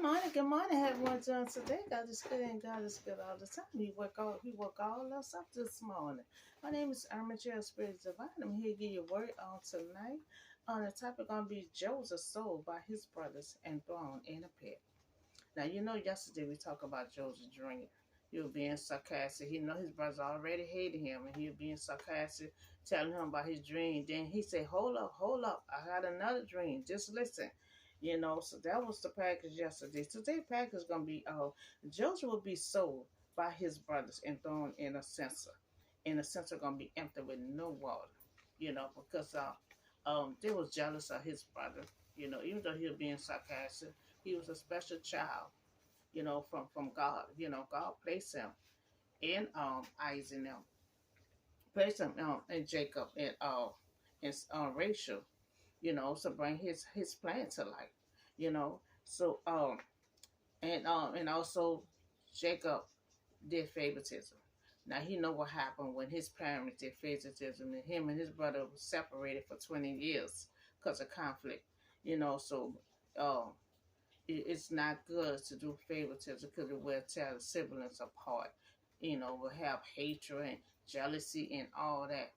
Good morning, everyone. Doing today. God is good and God is good all the time. We woke all us up this morning. My name is Irma Jill Spirit Divine. I'm here to give you a word on tonight. On the topic gonna be Joseph sold by his brothers and thrown in a pit. Now you know yesterday we talked about Joseph's dream. He was being sarcastic. He know his brothers already hated him and he was being sarcastic, telling him about his dream. Then he said, hold up, I got another dream. Just listen. So that was the package yesterday. Today package is gonna be Joseph will be sold by his brothers and thrown in a censer. And the censer gonna be empty with no water. Because they was jealous of his brother. Even though he was being sarcastic, he was a special child, from God. God placed him in Isaac and them, placed him in Jacob and Rachel, to bring his plan to life, you know. So and also Jacob did favoritism. Now he know what happened when his parents did favoritism, and him and his brother were separated for 20 years because of conflict. So um it's not good to do favoritism because it will tear the siblings apart. Will have hatred and jealousy and all that.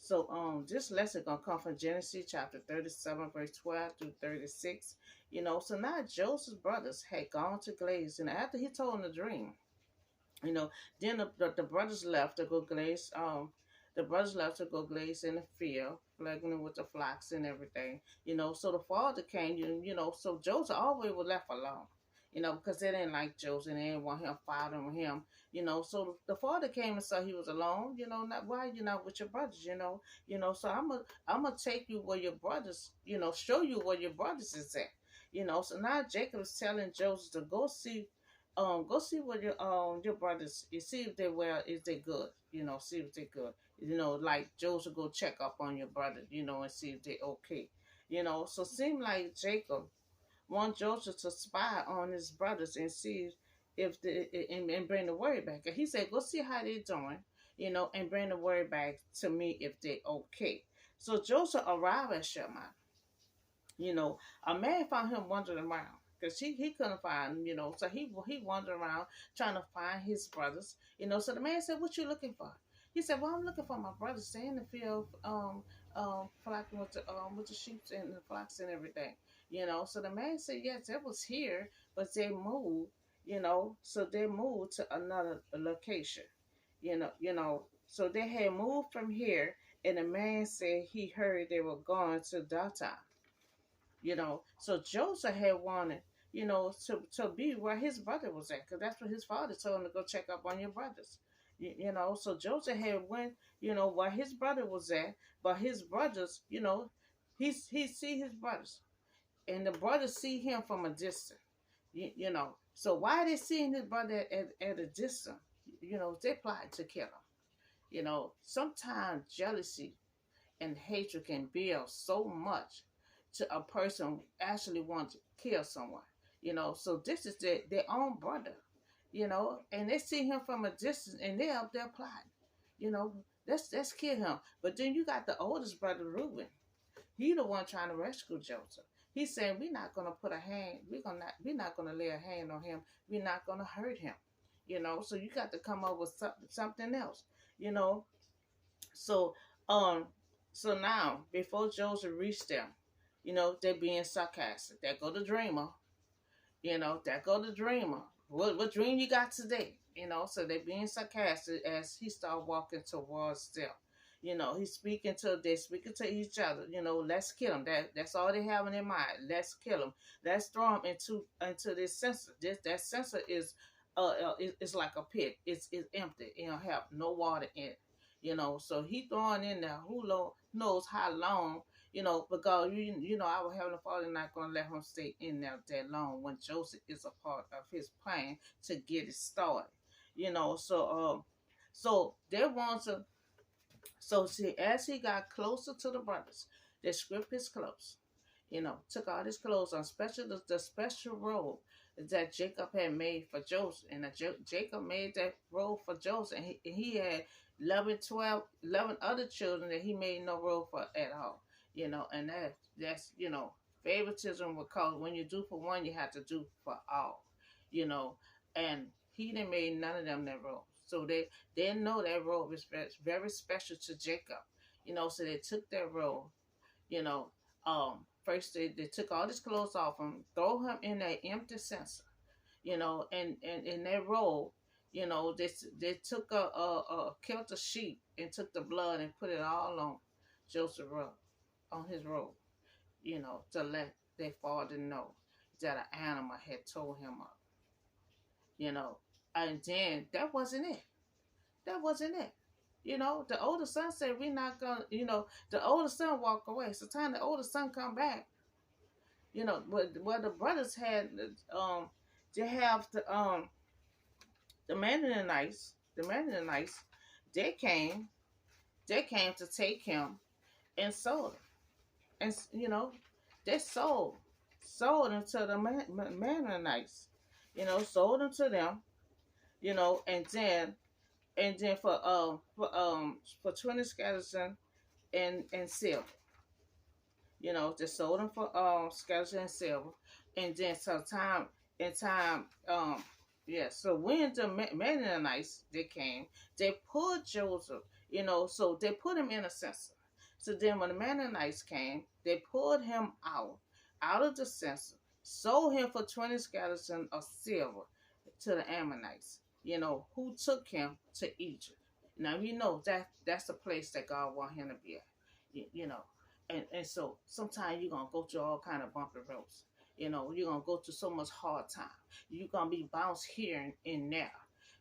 So this lesson gonna come from Genesis chapter 37, verse 12 through 36. So now Joseph's brothers had gone to Glaze, and after he told them the dream, you know, then the brothers left to go glaze. The brothers left to go glaze in the field, plugging with the flocks and everything. So the father came. So Joseph always was left alone. Because they didn't like Joseph and they didn't want him following him. So the father came and saw he was alone. Not why you not with your brothers. So I'm gonna take you where your brothers. Show you where your brothers is at. So now Jacob is telling Joseph to go see what your brothers, you see if they well, if they good, see if they good. Like Joseph go check up on your brother, and see if they okay. So seem like Jacob want Joseph to spy on his brothers and see if and bring the word back. And he said, go see how they doing, and bring the word back to me if they okay. So Joseph arrived at Shema. A man found him wandering around because he couldn't find him, so he wandered around trying to find his brothers, So the man said, "What you looking for?" He said, "Well, I'm looking for my brothers. They in the field, flocking with the sheep and the flocks and everything, So the man said, "Yes, it was here, but they moved, So they moved to another location, So they had moved from here, and the man said he heard they were going to Dothan." So Joseph had wanted, to be where his brother was at, because that's what his father told him to go check up on your brothers. So Joseph had went, where his brother was at, but his brothers, he see his brothers, and the brothers see him from a distance. So why they seeing his brother at a distance? They plotted to kill him. Sometimes jealousy and hatred can build so much to a person actually want to kill someone. So this is their own brother, and they see him from a distance and they're up there plotting, you know, let's kill him. But then you got the oldest brother, Reuben. He the one trying to rescue Joseph. He's saying we're not gonna put a hand, we're not gonna lay a hand on him, we're not gonna hurt him. So you got to come up with something else, you know. So um so now before Joseph reached them, they're being sarcastic. There go the dreamer, there go the dreamer. What dream you got today? So they're being sarcastic as he started walking towards them. They're speaking to each other, let's kill him. That's all they have in their mind. Let's kill him. Let's throw him into this censer. That censer is like a pit. It's empty. It don't have no water in it. So he throwing in there knows how long, because our Heavenly Father not gonna let him stay in there that long when Joseph is a part of his plan to get it started. So they want to. So see, as he got closer to the brothers, they stripped his clothes. Took all his clothes on, special the special robe that Jacob had made for Joseph, and Jacob made that robe for Joseph, and he had 11 other children that he made no robe for at all. And that's favoritism because when you do for one, you have to do for all, you know. And he didn't made none of them that robe. So they know that robe is very special to Jacob, you know. So they took that robe, you know. First they took all his clothes off him, throw him in that empty censer, you know, and in that robe, you know, they took a kilt of sheep and took the blood and put it all on Joseph robe, on his robe, you know, to let their father know that an animal had tore him up, you know. And then that wasn't it. That wasn't it. You know, the older son said, "We not gonna," you know, the older son walked away. So time the older son come back, you know, what the brothers had, they have the Mennonites, they came, to take him and sold him, and you know, they sold him to the Mennonites, you know, sold him to them, you know, and then for 20 scatters and silver, you know, they sold him for scatters and silver, and then so time yeah. So when the Mennonites they came, they put Joseph, you know, so they put him in a censer. So then when the Mennonites came, they pulled him out of the censer, sold him for 20 scatters of silver to the Ammonites, you know, who took him to Egypt. Now you know that's the place that God want him to be at, you know. And so sometimes you're gonna go through all kind of bumpy roads. You know, you're gonna go through so much hard time. You're gonna be bounced here and there.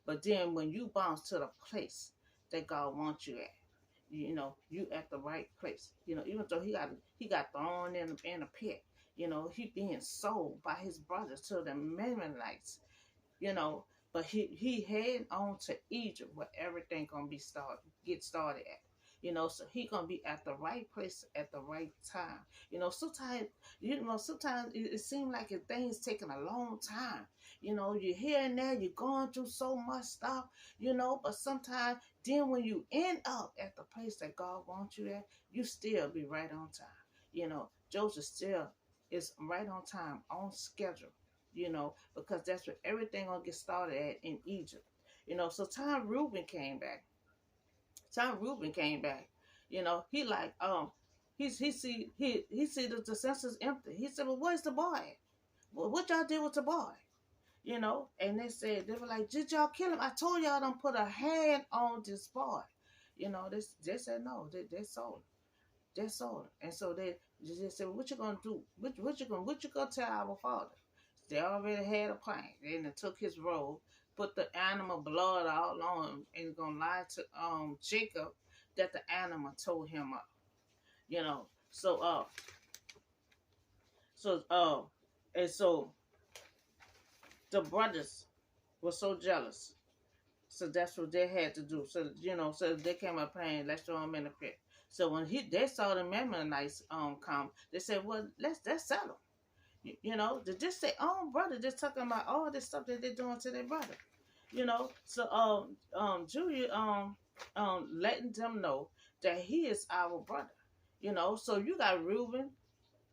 But then when you bounce to the place that God wants you at, you know, you at the right place. You know, even though he got thrown in a pit, you know, he being sold by his brothers to the Mennonites, you know, but he head on to Egypt where everything gonna get started at. You know, so he gonna be at the right place at the right time. You know, sometimes it seems like things taking a long time. You know, you're here and there, you're going through so much stuff, you know, but sometimes then when you end up at the place that God wants you at, you still be right on time. You know, Joseph still is right on time, on schedule, you know, because that's where everything gonna get started at in Egypt. You know, so time Reuben came back. Time Reuben came back. You know, he like he see the census empty. He said, "Well, where's the boy? Well, what y'all did with the boy?" You know, and they were like, "Did y'all kill him? I told y'all don't put a hand on this boy." You know, they said no. They sold him. They sold him, and so they said, "What you gonna do? What you gonna tell our father?" They already had a plan. Then they took his robe, put the animal blood all on him, and gonna lie to Jacob that the animal tore him up. You know. So and so the brothers were so jealous. So that's what they had to do. So you know, so they came up playing, let's throw him in the pit. So when they saw the Mennonites come, they said, well, let's settle. You know, they just say, oh brother, just talking about all this stuff that they're doing to their brother. You know, so Julia letting them know that he is our brother. You know, so you got Reuben,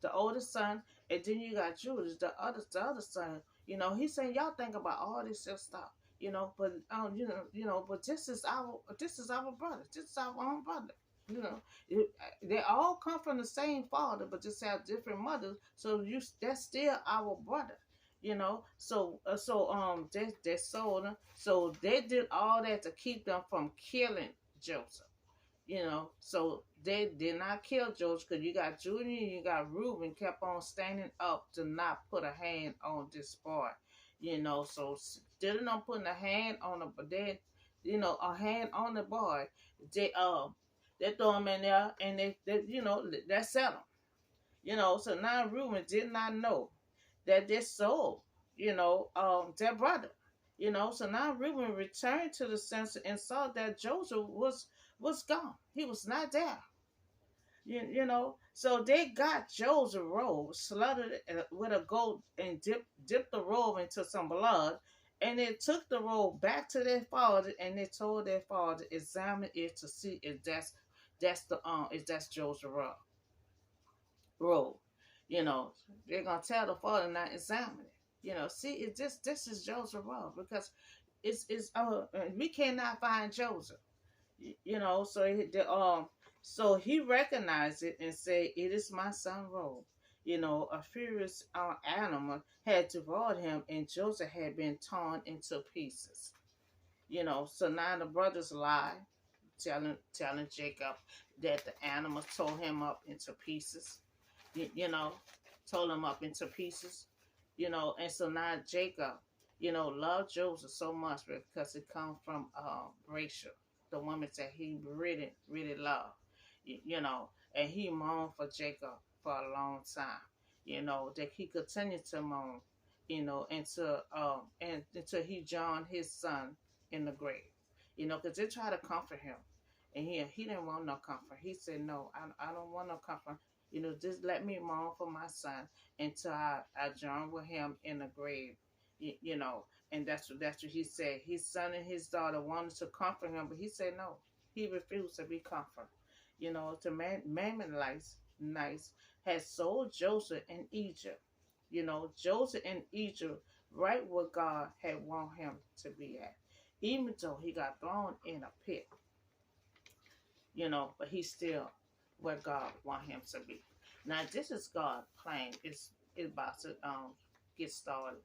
the oldest son, and then you got Judas, the other son. You know, he's saying y'all think about all this stuff. You know, but but this is our brother. This is our own brother. You know, they all come from the same father, but just have different mothers. So that's still our brother. You know, they sold him. So they did all that to keep them from killing Joseph. You know, so they did not kill Joseph because you got Junior and you got Reuben kept on standing up to not put a hand on this boy. You know, so still not putting a hand on the, but they, you know, a hand on the boy. They they throw him in there and they you know that settled him. You know, so now Reuben did not know that they sold, you know, their brother. You know, so now Reuben returned to the census and saw that Joseph was gone. He was not there. You know, so they got Joseph's robe, slaughtered it with a goat, and dipped the robe into some blood, and they took the robe back to their father, and they told their father examine it to see if that's Joseph's robe. You know, they're gonna tell the father not examine it. You know, see, it this is Joseph wrong because we cannot find Joseph. You know, so he recognized it and said, "It is my son Roe." You know, a furious animal had devoured him, and Joseph had been torn into pieces. You know, so now the brothers lie, telling Jacob that the animal tore him up into pieces. You know, tore him up into pieces. You know, and so now Jacob, you know, loved Joseph so much because it come from Rachel, the woman that he really loved. You know, and he mourned for Jacob for a long time. You know, that he continued to mourn. You know, until he joined his son in the grave. You know, because they try to comfort him, and he didn't want no comfort. He said, "No, I don't want no comfort. You know, just let me mourn for my son until I join with him in the grave." You know, and that's what he said. His son and his daughter wanted to comfort him, but he said no. He refused to be comforted. You know, the Mammonites nice had sold Joseph in Egypt. You know, Joseph in Egypt, right where God had want him to be at. Even though he got thrown in a pit, you know, but he's still where God want him to be. Now this is God's plan. It's about to get started.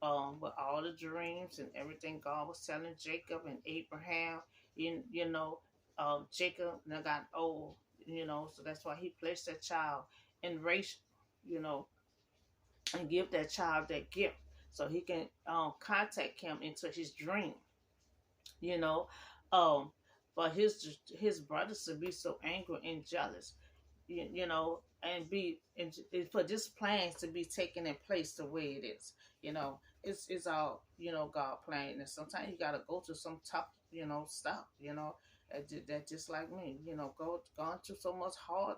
With all the dreams and everything God was telling Jacob and Abraham, you know, Jacob now got old, you know, so that's why he placed that child in race, you know, and give that child that gift so he can contact him into his dream, you know, um, for his brothers to be so angry and jealous, you know, and for this plans to be taken in place the way it is, you know, it's all, you know, God plan, and sometimes you gotta go through some tough, you know, stuff, you know, that just like me, you know, gone through so much hard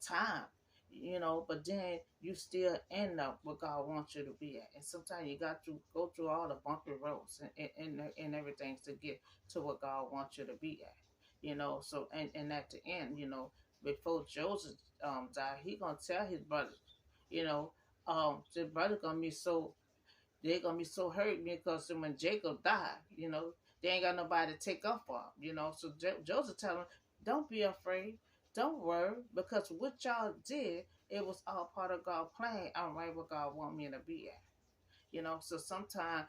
time, you know, but then you still end up where God wants you to be at, and sometimes you got to go through all the bumpy roads and everything to get to what God wants you to be at, you know. So and at the end, you know, before Joseph died, he gonna tell his brothers, you know, his brother gonna be so they're gonna be so hurt because when Jacob died, you know, they ain't got nobody to take up for him, you know. So Joseph tell him, don't be afraid, don't worry, because what y'all did, it was all part of God's plan. I'm right where God want me to be at, you know. So sometimes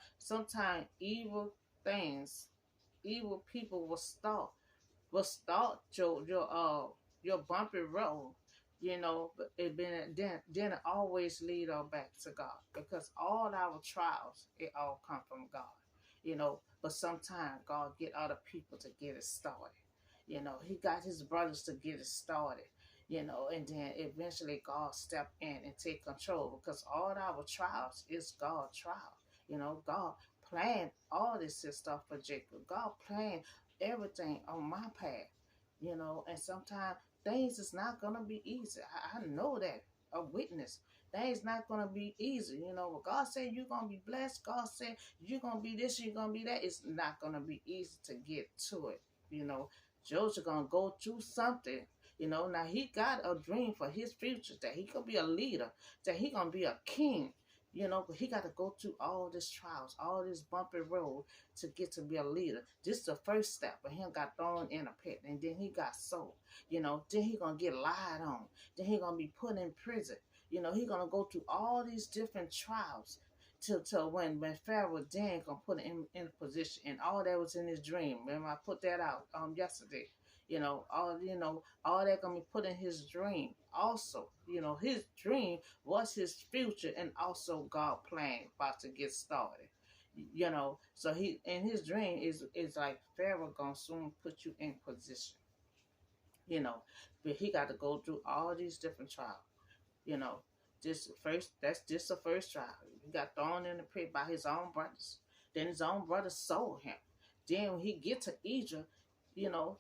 things, evil people will start your bumpy road, you know, but then it always lead us back to God because all our trials it all come from God, you know. But sometimes God get other people to get it started, you know. He got his brothers to get it started, you know, and then eventually God step in and take control because all our trials is God's trial, you know. God planned all this stuff for Jacob. God planned everything on my path, you know, and sometimes things is not gonna be easy. I know that. A witness. Things not gonna be easy. You know, when God said you're gonna be blessed, God said you're gonna be this, you're gonna be that. It's not gonna be easy to get to it. You know, Joseph gonna go through something. You know, now he got a dream for his future that he gonna be a leader, that he gonna be a king. You know, but he got to go through all these trials, all this bumpy road to get to be a leader. This is the first step, but he got thrown in a pit, and then he got sold. You know, then he gonna get lied on. Then he gonna be put in prison. You know, he gonna go through all these different trials till when Pharaoh then gonna put him in position, and all that was in his dream. Remember, I put that out yesterday. You know, all that gonna be put in his dream. Also, you know, his dream was his future, and also God plan about to get started. You know, so he in his dream is like Pharaoh gonna soon put you in position. You know, but he got to go through all these different trials. You know, that's just the first trial. He got thrown in the pit by his own brothers. Then his own brothers sold him. Then when he get to Egypt, you know,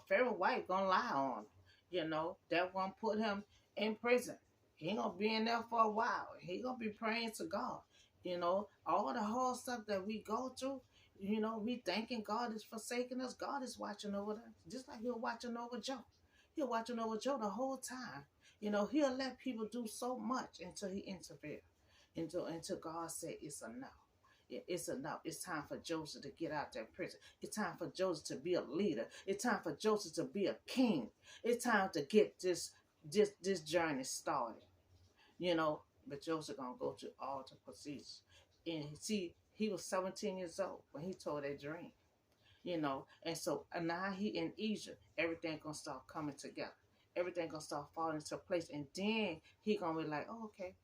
Pharaoh wife gonna lie on him. You know, that one put him in prison. He gonna be in there for a while. He gonna be praying to God. You know, all the hard stuff that we go through, you know, we thinking God is forsaking us. God is watching over us. Just like he was watching over Joe. He was watching over Joe the whole time. You know, he'll let people do so much until he interferes, until God said it's enough. It's enough. It's time for Joseph to get out that prison. It's time for Joseph to be a leader. It's time for Joseph to be a king. It's time to get this journey started. You know, but Joseph gonna go through all the procedures. And see, he was 17 years old when he told that dream. You know, and so now he in Egypt, everything gonna start coming together. Everything gonna start falling into place, and then he gonna be like, oh, okay,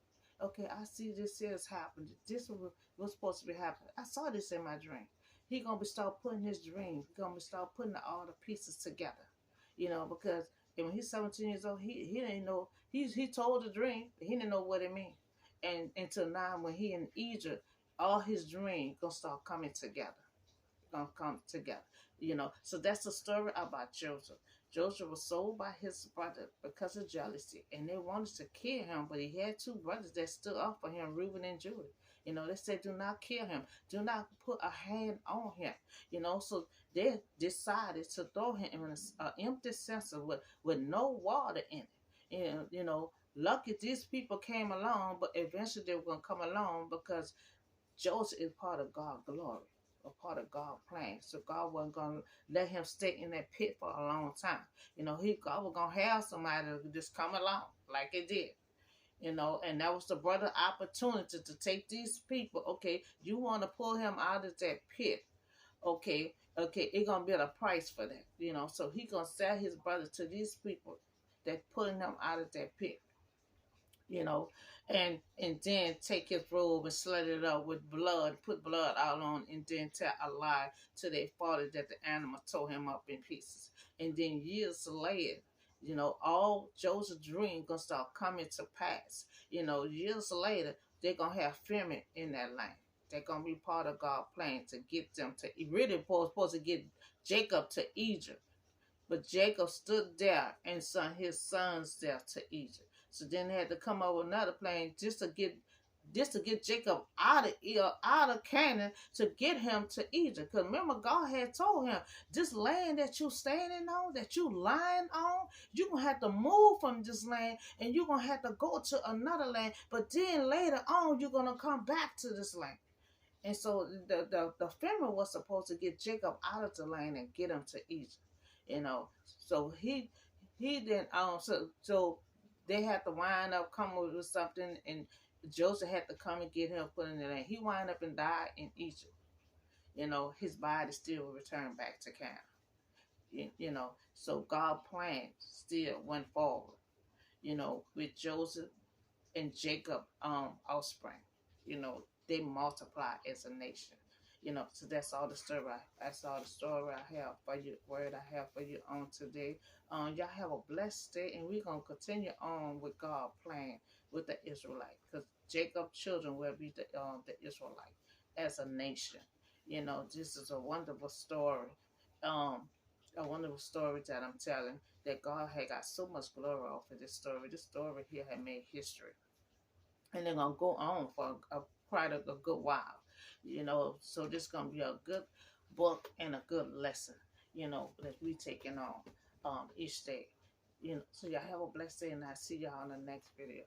okay, I see this is happening. This was supposed to be happening. I saw this in my dream. He gonna be start putting his dream. He gonna be start putting all the pieces together. You know, because when he's 17 years old, he didn't know. He told the dream, but he didn't know what it meant. And until now, when he in Egypt, all his dream gonna start coming together, gonna come together. You know, so that's the story about Joseph. Joseph was sold by his brother because of jealousy, and they wanted to kill him, but he had two brothers that stood up for him, Reuben and Judah. You know, they said, "Do not kill him. Do not put a hand on him." You know, so they decided to throw him in an empty censer with no water in it. And you know, lucky these people came along, but eventually they were gonna come along because Joseph is part of God's glory, a part of God's plan. So God wasn't gonna let him stay in that pit for a long time. You know, God was gonna have somebody to just come along like it did. You know, and that was the brother opportunity to take these people. Okay, you want to pull him out of that pit. Okay, okay, it gonna be at a price for that. You know, so he gonna sell his brother to these people that pulling him out of that pit, you know, and then take his robe and slit it up with blood, put blood out on, and then tell a lie to their father that the animal tore him up in pieces. And then years later, you know, all Joseph's dream gonna start coming to pass. You know, years later, they're gonna have famine in that land. They're gonna be part of God's plan to get them to really supposed to get Jacob to Egypt. But Jacob stood there and sent his sons there to Egypt. So then they had to come up with another plan just to get Jacob out of Canaan to get him to Egypt. Because remember, God had told him, this land that you standing on, that you lying on, you're going to have to move from this land and you're going to have to go to another land. But then later on, you're going to come back to this land. And so the family was supposed to get Jacob out of the land and get him to Egypt. You know, so he didn't so they had to wind up coming with something, and Joseph had to come and get him put in the land. He wind up and died in Egypt. You know, his body still returned back to Canaan. You know, so God plan still went forward. You know, with Joseph and Jacob offspring. You know, they multiply as a nation. You know, so that's all the story I have for you, word I have for you on today. Y'all have a blessed day, and we're gonna continue on with God' plan with the Israelite, because Jacob's children will be the Israelite as a nation. You know, this is a wonderful story. Um, a wonderful story that I'm telling, that God had got so much glory off of this story. This story here had made history, and they're gonna go on for quite a good while, you know. So this gonna be a good book and a good lesson, you know, that we taking on each day, you know. So y'all have a blessed day, and I see y'all on the next video.